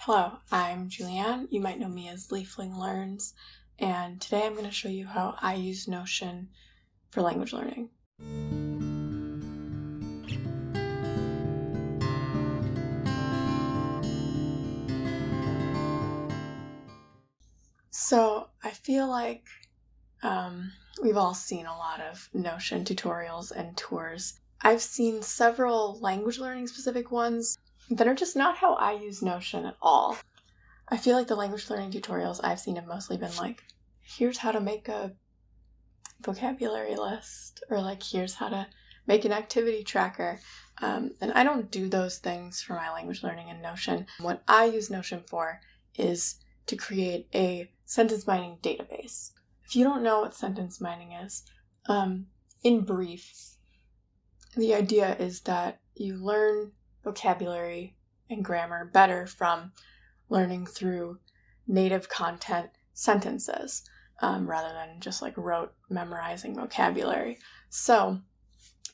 Hello, I'm Julianne. You might know me as Leafling Learns, and today I'm going to show you how I use Notion for language learning. So I feel like we've all seen a lot of Notion tutorials and tours. I've seen several language learning specific ones that are just not how I use Notion at all. I feel like the language learning tutorials I've seen have mostly been like, here's how to make a vocabulary list, or like, here's how to make an activity tracker. And I don't do those things for my language learning in Notion. What I use Notion for is to create a sentence mining database. If you don't know what sentence mining is, in brief, the idea is that you learn vocabulary and grammar better from learning through native content sentences, rather than just like rote memorizing vocabulary. So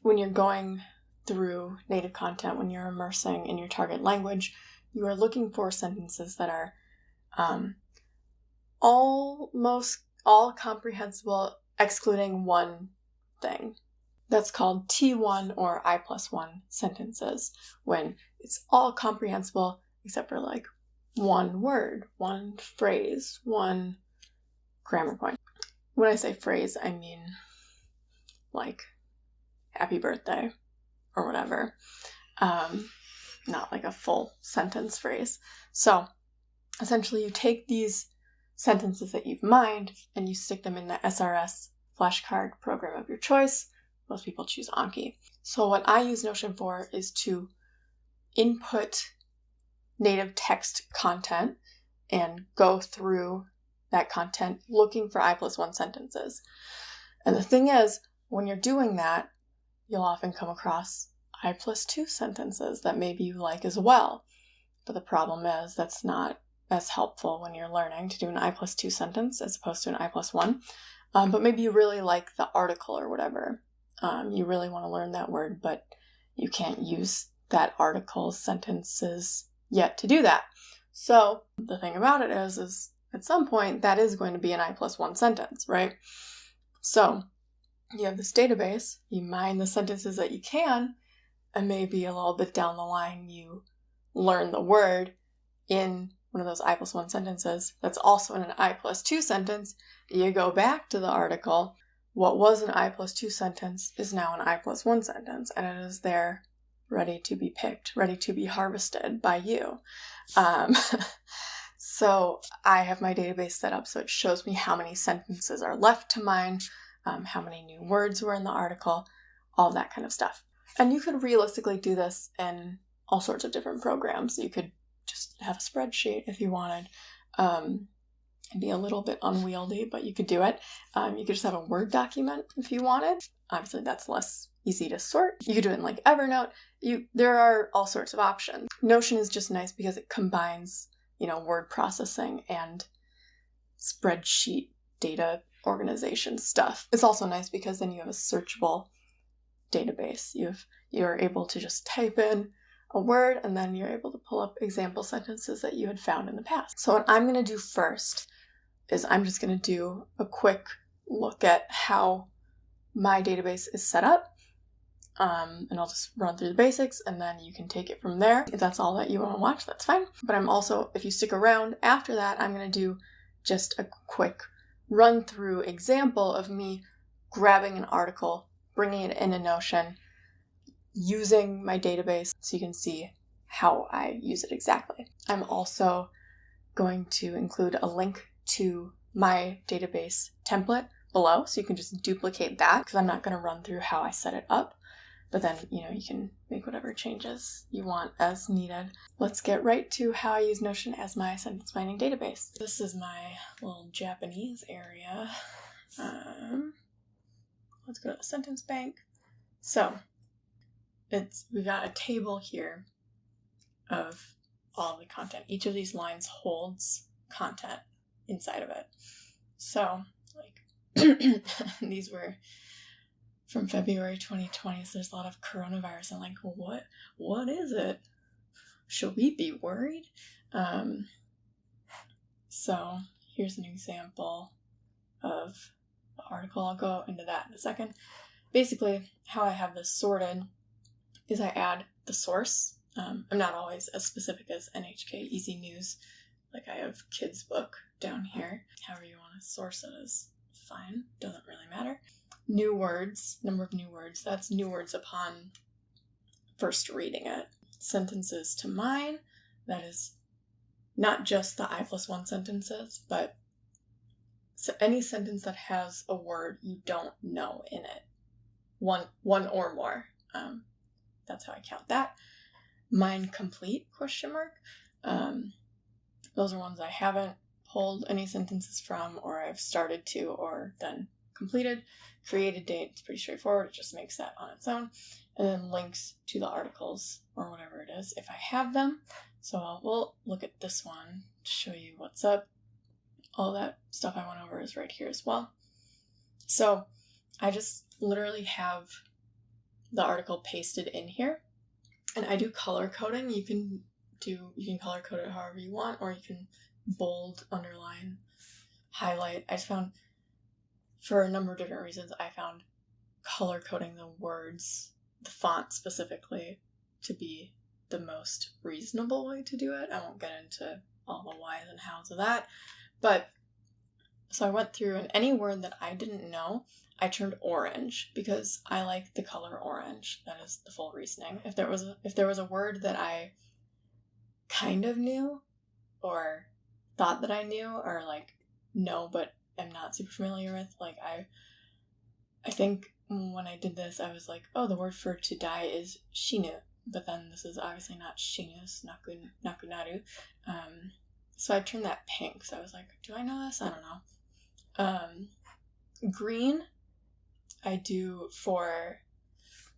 when you're going through native content, when you're immersing in your target language, you are looking for sentences that are almost all comprehensible, excluding one thing. That's called T1 or I+1 sentences, when it's all comprehensible except for like one word, one phrase, one grammar point. When I say phrase, I mean like happy birthday or whatever, not like a full sentence phrase. So essentially you take these sentences that you've mined and you stick them in the SRS flashcard program of your choice. Most people choose Anki. So what I use Notion for is to input native text content and go through that content looking for I+1 sentences. And the thing is, when you're doing that, you'll often come across I+2 sentences that maybe you like as well. But the problem is that's not as helpful when you're learning to do an I+2 sentence as opposed to an I+1. But maybe you really like the article or whatever. You really want to learn that word, but you can't use that article's sentences yet to do that. So the thing about it is at some point that is going to be an I+1 sentence, right? So you have this database, you mine the sentences that you can, and maybe a little bit down the line you learn the word in one of those I+1 sentences that's also in an I+2 sentence. You go back to the article. What was an I+2 sentence is now an I+1 sentence, and it is there ready to be picked, ready to be harvested by you. So I have my database set up so it shows me how many sentences are left to mine, how many new words were in the article, all that kind of stuff. And you could realistically do this in all sorts of different programs. You could just have a spreadsheet if you wanted. It'd be a little bit unwieldy, but you could do it. You could just have a Word document if you wanted. Obviously, that's less easy to sort. You could do it in like Evernote. There are all sorts of options. Notion is just nice because it combines, word processing and spreadsheet data organization stuff. It's also nice because then you have a searchable database. You're able to just type in a word and then you're able to pull up example sentences that you had found in the past. So what I'm going to do first is I'm just going to do a quick look at how my database is set up. And I'll just run through the basics and then you can take it from there. If that's all that you want to watch, that's fine. But I'm also, if you stick around after that, I'm going to do just a quick run through example of me grabbing an article, bringing it into Notion, using my database so you can see how I use it exactly. I'm also going to include a link to my database template below so you can just duplicate that because I'm not going to run through how I set it up. But then, you can make whatever changes you want as needed. Let's get right to how I use Notion as my sentence mining database. This is my little Japanese area. Let's go to the sentence bank. So, we've got a table here of all the content. Each of these lines holds content inside of it. So, these were from February 2020, so there's a lot of coronavirus. I'm like, what is it? Should we be worried? So here's an example of the article. I'll go into that in a second. Basically, how I have this sorted is I add the source. I'm not always as specific as NHK Easy News. Like I have kids' book down here. However you want to source it is fine. Doesn't really matter. New words, number of new words. That's new words upon first reading it. Sentences to mine. That is not just the I+1 sentences, but any sentence that has a word you don't know in it. One or more. That's how I count that. Mine complete, ? Those are ones I haven't pulled any sentences from, or I've started to, or then completed. Created date, it's pretty straightforward. It just makes that on its own. And then links to the articles, or whatever it is, if I have them. So we'll look at this one to show you what's up. All that stuff I went over is right here as well. So I just literally have the article pasted in here, and I do color coding. You can color code it however you want, or you can bold, underline, highlight. I just found, for a number of different reasons, I found color coding the words, the font specifically, to be the most reasonable way to do it. I won't get into all the whys and hows of that, but so I went through, and any word that I didn't know, I turned orange because I like the color orange. That is the full reasoning. If there was a word that I kind of knew, or thought that I knew, or like know but am not super familiar with, like I think when I did this, I was like, oh, the word for to die is shinu, but then this is obviously not shinu, it's nakunaru. So I turned that pink. So I was like, do I know this? I don't know. Green, I do for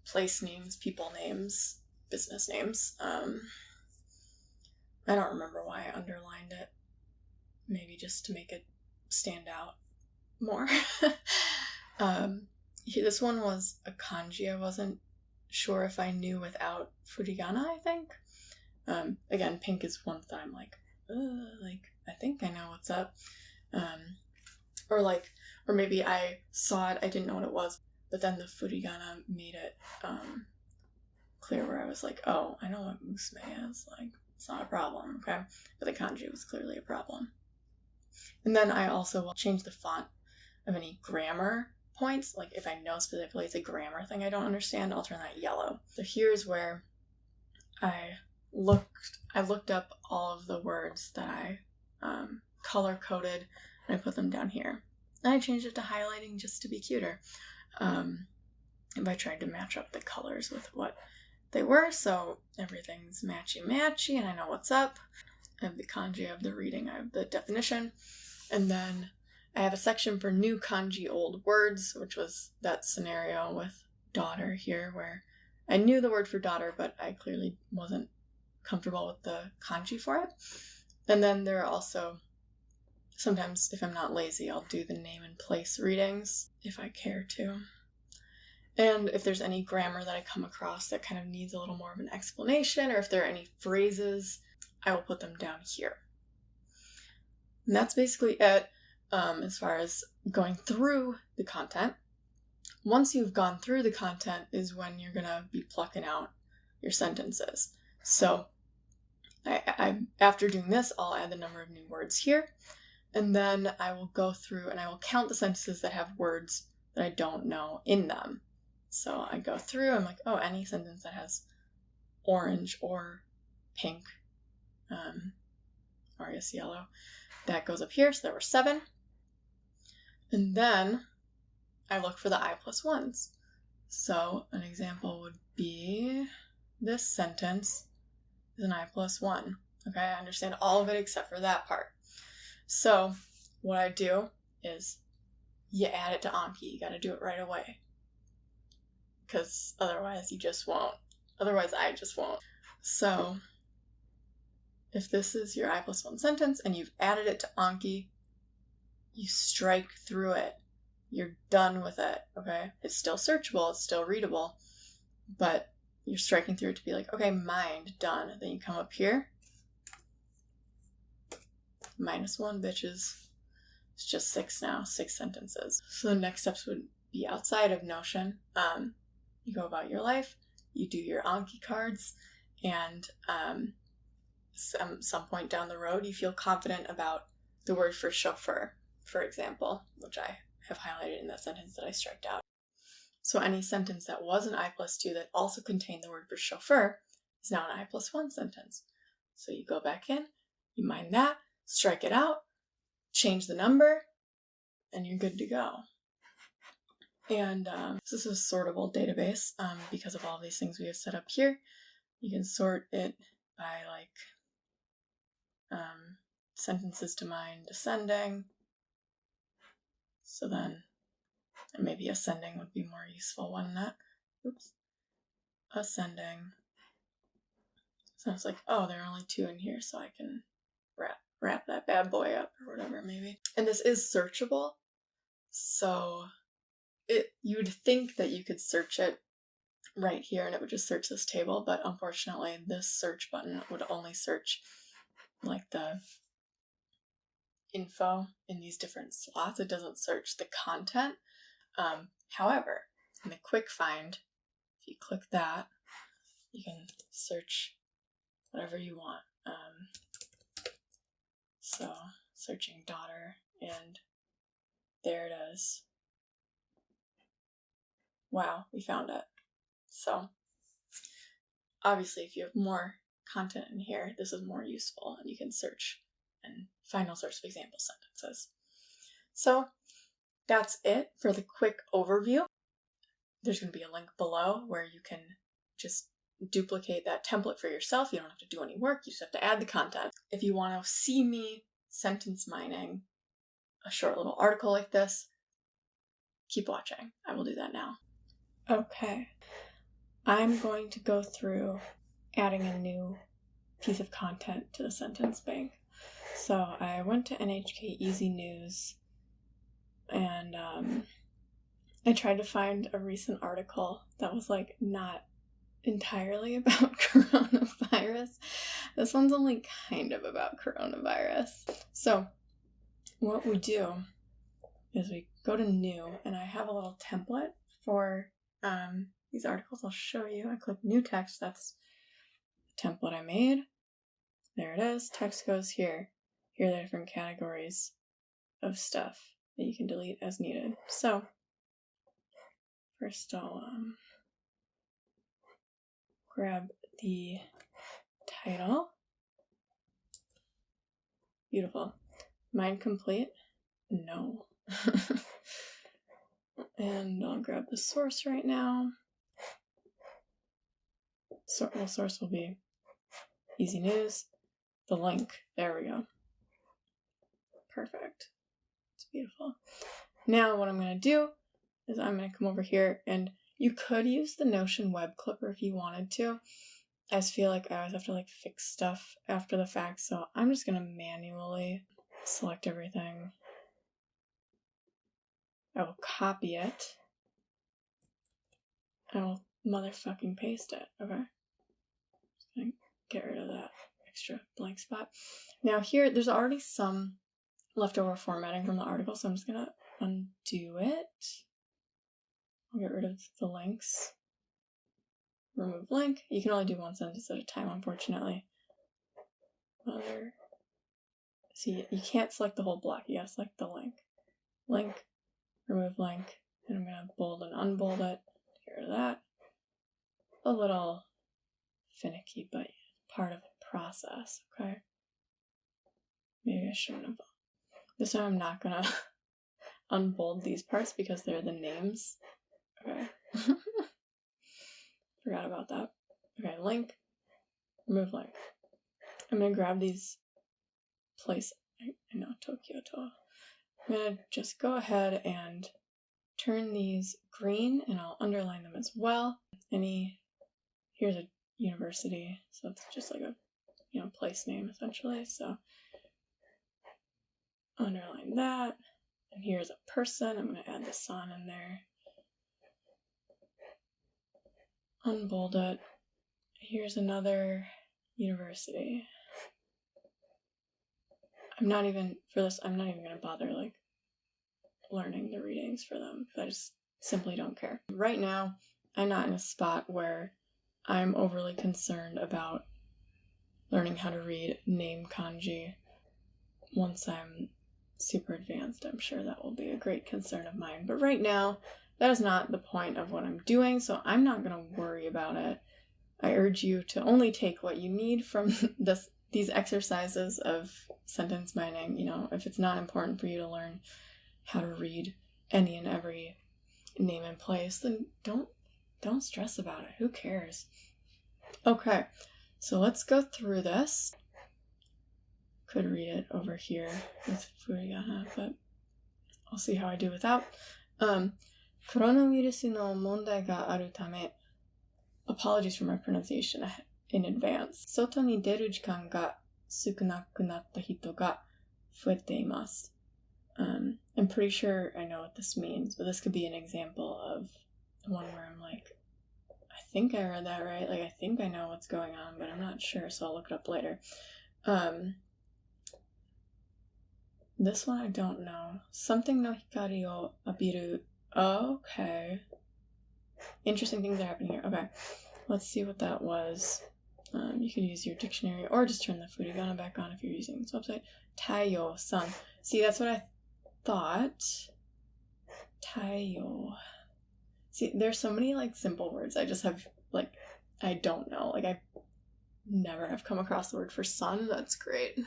place names, people names, business names. I don't remember why I underlined it. Maybe just to make it stand out more. This one was a kanji. I wasn't sure if I knew without furigana, I think. Again, pink is one that I'm like, I think I know what's up. Or maybe I saw it, I didn't know what it was, but then the furigana made it clear where I was like, oh, I know what musume is. Like, it's not a problem, okay? But the kanji was clearly a problem. And then I also will change the font of any grammar points. Like, if I know specifically it's a grammar thing I don't understand, I'll turn that yellow. So here's where I looked up all of the words that I color-coded, and I put them down here. And I changed it to highlighting just to be cuter. If I tried to match up the colors with what they were, so everything's matchy-matchy, and I know what's up. I have the kanji, I have the reading, I have the definition, and then I have a section for new kanji, old words, which was that scenario with daughter here, where I knew the word for daughter, but I clearly wasn't comfortable with the kanji for it. And then there are also, sometimes if I'm not lazy, I'll do the name and place readings, if I care to. And if there's any grammar that I come across that kind of needs a little more of an explanation, or if there are any phrases, I will put them down here. And that's basically it as far as going through the content. Once you've gone through the content is when you're going to be plucking out your sentences. So I after doing this, I'll add the number of new words here, and then I will go through and I will count the sentences that have words that I don't know in them. So I go through, I'm like, oh, any sentence that has orange or pink, or I guess yellow, that goes up here. So there were 7. And then I look for the I+1s. So an example would be this sentence is an I+1. Okay, I understand all of it except for that part. So what I do is you add it to Anki. You got to do it right away. Because otherwise you just won't. Otherwise I just won't. So if this is your I+1 sentence and you've added it to Anki, you strike through it. You're done with it, okay? It's still searchable, it's still readable, but you're striking through it to be like, okay, mind, done. Then you come up here minus 1 bitches. It's just 6 now, 6 sentences. So the next steps would be outside of Notion. You go about your life, you do your Anki cards, and some point down the road, you feel confident about the word for chauffeur, for example, which I have highlighted in that sentence that I striked out. So any sentence that was an I+2 that also contained the word for chauffeur is now an I+1 sentence. So you go back in, you mine that, strike it out, change the number, and you're good to go. And this is a sortable database because of all these things we have set up here. You can sort it by sentences to mine descending. So then maybe ascending would be more useful one that. Oops. Ascending. So it's like, oh, there are only 2 in here, so I can wrap that bad boy up or whatever maybe. And this is searchable. So you would think that you could search it right here and it would just search this table, but unfortunately this search button would only search like the info in these different slots. It doesn't search the content. However, in the quick find, if you click that, you can search whatever you want. So searching daughter, and there it is. Wow, we found it. So obviously if you have more content in here, this is more useful and you can search and find all sorts of example sentences. So that's it for the quick overview. There's going to be a link below where you can just duplicate that template for yourself. You don't have to do any work, you just have to add the content. If you want to see me sentence mining a short little article like this, keep watching. I will do that now. Okay, I'm going to go through adding a new piece of content to the sentence bank. So I went to NHK Easy News and I tried to find a recent article that was like not entirely about coronavirus. This one's only kind of about coronavirus. So what we do is we go to new, and I have a little template for these articles. I'll show you. I click new text. That's the template I made. There it is. Text goes here. Here are the different categories of stuff that you can delete as needed. So first I'll grab the title. Beautiful. Mine complete? No. And I'll grab the source right now. The source will be Easy News. The link, there we go. Perfect. It's beautiful. Now what I'm going to do is I'm going to come over here, and you could use the Notion web clipper if you wanted to. I just feel like I always have to fix stuff after the fact, so I'm just going to manually select everything. I will copy it. I will motherfucking paste it. Okay. Just gonna get rid of that extra blank spot. Now here, there's already some leftover formatting from the article, so I'm just gonna undo it. I'll get rid of the links. Remove link. You can only do one sentence at a time, unfortunately. See, you can't select the whole block. You gotta select the link. Link. Remove link. And I'm gonna bold and unbold it. Get rid of that. A little finicky, but part of the process, okay? Maybe I shouldn't have. This time I'm not gonna unbold these parts because they're the names. Okay. Forgot about that. Okay, link. Remove link. I'm gonna grab these places. I know, Tokyo. I'm gonna just go ahead and turn these green, and I'll underline them as well. Here's a university, so it's just like a place name essentially. So underline that, and here's a person. I'm gonna add the sun in there. Unbold it. Here's another university. I'm not even gonna bother like learning the readings for them. I just simply don't care. Right now, I'm not in a spot where I'm overly concerned about learning how to read name kanji. Once I'm super advanced, I'm sure that will be a great concern of mine. But right now, that is not the point of what I'm doing, so I'm not going to worry about it. I urge you to only take what you need from these exercises of sentence mining. You know, if it's not important for you to learn how to read any and every name and place, then don't stress about it. Who cares? Okay, so let's go through this. Could read it over here with furigana, but I'll see how I do without. コロナウイルスの問題があるため apologies for my pronunciation in advance. 外に出る時間が少なくなった人が増えています。I'm pretty sure I know what this means, but this could be an example of one where I'm like, I think I read that right. Like, I think I know what's going on, but I'm not sure, so I'll look it up later. This one I don't know. Something no hikari o abiru. Oh, okay. Interesting things are happening here. Okay. Let's see what that was. You could use your dictionary or just turn the furigana back on if you're using this website. Taiyo, sun. See, that's what I thought. Taiyo. See, there's so many like simple words. I just have like, I don't know. Like I never have come across the word for sun. That's great.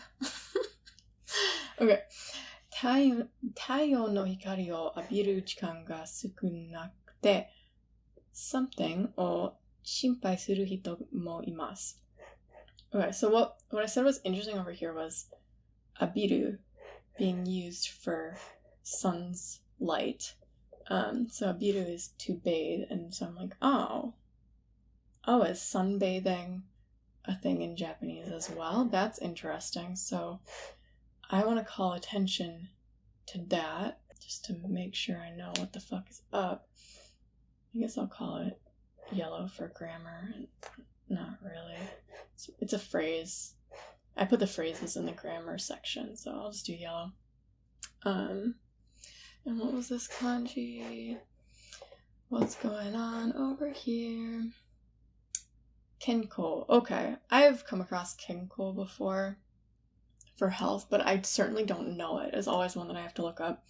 Okay. 太陽の光を浴びる時間が少なくて something を心配する人もいます。Okay, so what I said was interesting over here was abiru being used for sun's light. So abiru is to bathe, and so I'm like, oh, is sunbathing a thing in Japanese as well? That's interesting. So I want to call attention to that, just to make sure I know what the fuck is up. I guess I'll call it yellow for grammar. Not really. It's a phrase. I put the phrases in the grammar section, so I'll just do yellow. And what was this kanji? What's going on over here? Kenko. Okay, I've come across kenko before for health, but I certainly don't know it. It's always one that I have to look up.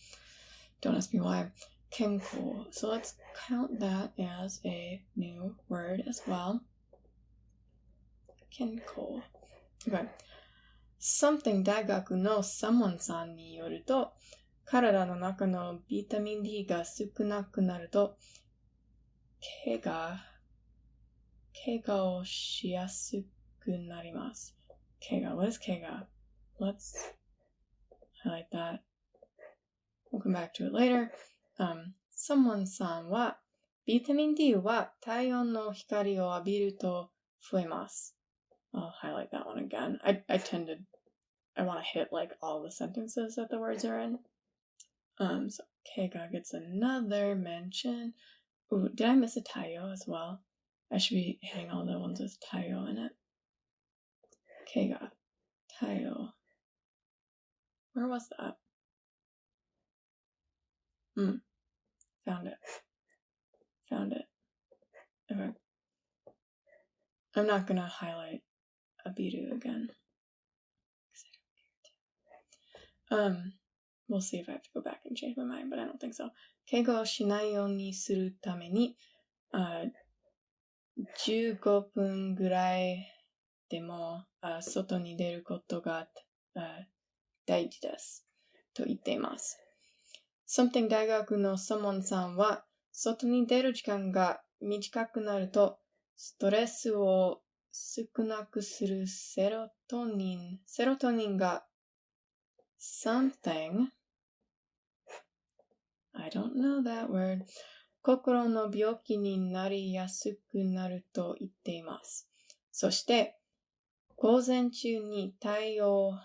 Don't ask me why. Kenko. So let's count that as a new word as well. Kenko. Okay. Something 大学のsomeoneさんによると、体の中のビタミン D が少なくなると、怪我をしやすくなります。怪我。What is 怪我? Let's highlight that. We'll come back to it later. Someone さんは、ビタミン D は太陽の光を浴びると増えます。I'll highlight that one again. I want to hit like all the sentences that the words are in. So keiga gets another mention. Ooh, did I miss a taiyo as well? I should be hitting all the ones with taiyo in it. Keiga, taiyo. Where was that? Found it. Okay. I'm not gonna highlight abiru again. We'll see if I have to go back and change my mind, but I don't think so. 怪我をしないようにするために、15分ぐらいでも、外に出ることが、大事です。と言っています。Something 大学のサモンさんは、外に出る時間が短くなると、ストレスを少なくするセロトニンが something I don't know that word 心の病気になりやすくなると言っています。そして午前中に太陽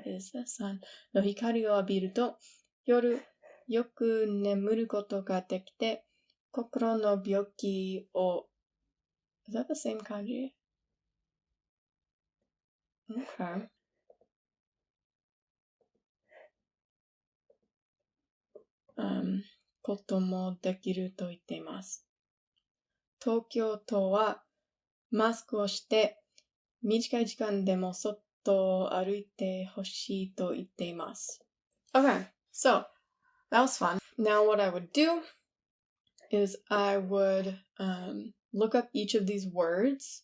is the sun の光を浴びると夜よく眠ることができて心の病気を Is that the same kanji? Okay. Koto mo dekiru to itte imasu. Tokyo to wa masku o shite michikai jikan demo soto o aruite hoshii to itte imasu. Okay, so that was fun. Now what I would do is I would look up each of these words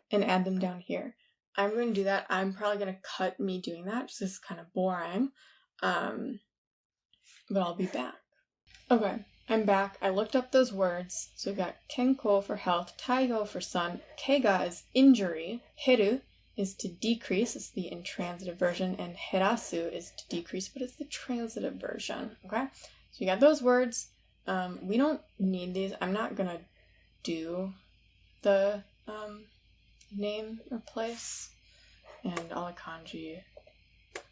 and add them down here. I'm going to do that. I'm probably going to cut me doing that just 'cause it's kind of boring. But I'll be back. Okay, I'm back. I looked up those words. So we've got kenko for health, taiho for sun, keiga is injury, heru is to decrease, it's the intransitive version, and herasu is to decrease, but it's the transitive version. Okay, so you got those words. We don't need these. I'm not gonna do the name or place, and all the kanji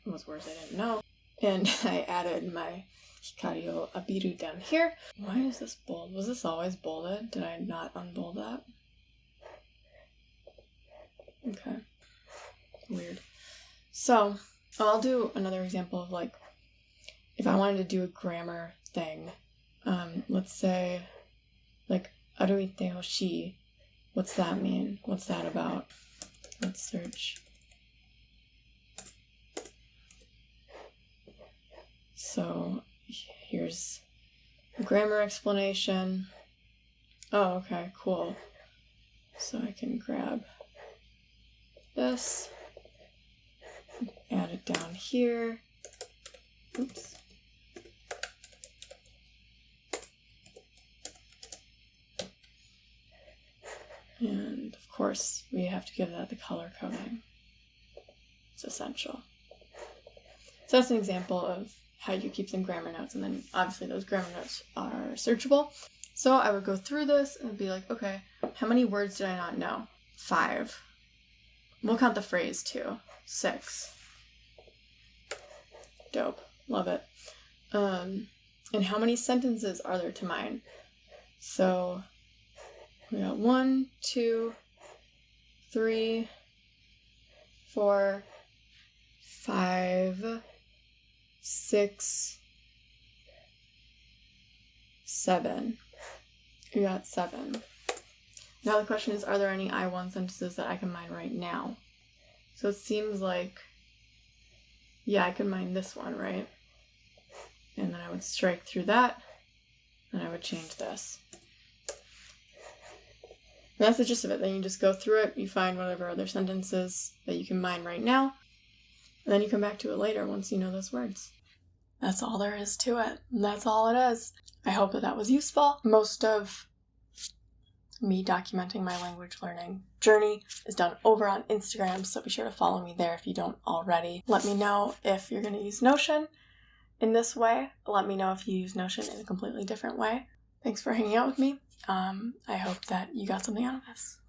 was words I didn't know. And I added my hikari o abiru down here. Why is this bold? Was this always bolded? Did I not unbold that? Okay. Weird. So, I'll do another example of like, if I wanted to do a grammar thing, let's say, like, aruite hoshii. What's that mean? What's that about? Let's search. So, here's a grammar explanation. Oh, okay, cool. So I can grab this, add it down here. Oops. And of course, we have to give that the color coding. It's essential. So that's an example of how you keep some grammar notes, and then obviously those grammar notes are searchable. So I would go through this and be like, okay, how many words did I not know? 5. We'll count the phrase too. 6. Dope. Love it. And how many sentences are there to mine? So we got 1, 2, 3, 4, 5, 6, 7. We got 7. Now the question is, are there any I1 sentences that I can mine right now? So it seems like, yeah, I could mine this one, right? And then I would strike through that, and I would change this. And that's the gist of it. Then you just go through it, you find whatever other sentences that you can mine right now, and then you come back to it later once you know those words. That's all there is to it. That's all it is. I hope that was useful. Most of me documenting my language learning journey is done over on Instagram, so be sure to follow me there if you don't already. Let me know if you're going to use Notion in this way. Let me know if you use Notion in a completely different way. Thanks for hanging out with me. I hope that you got something out of this.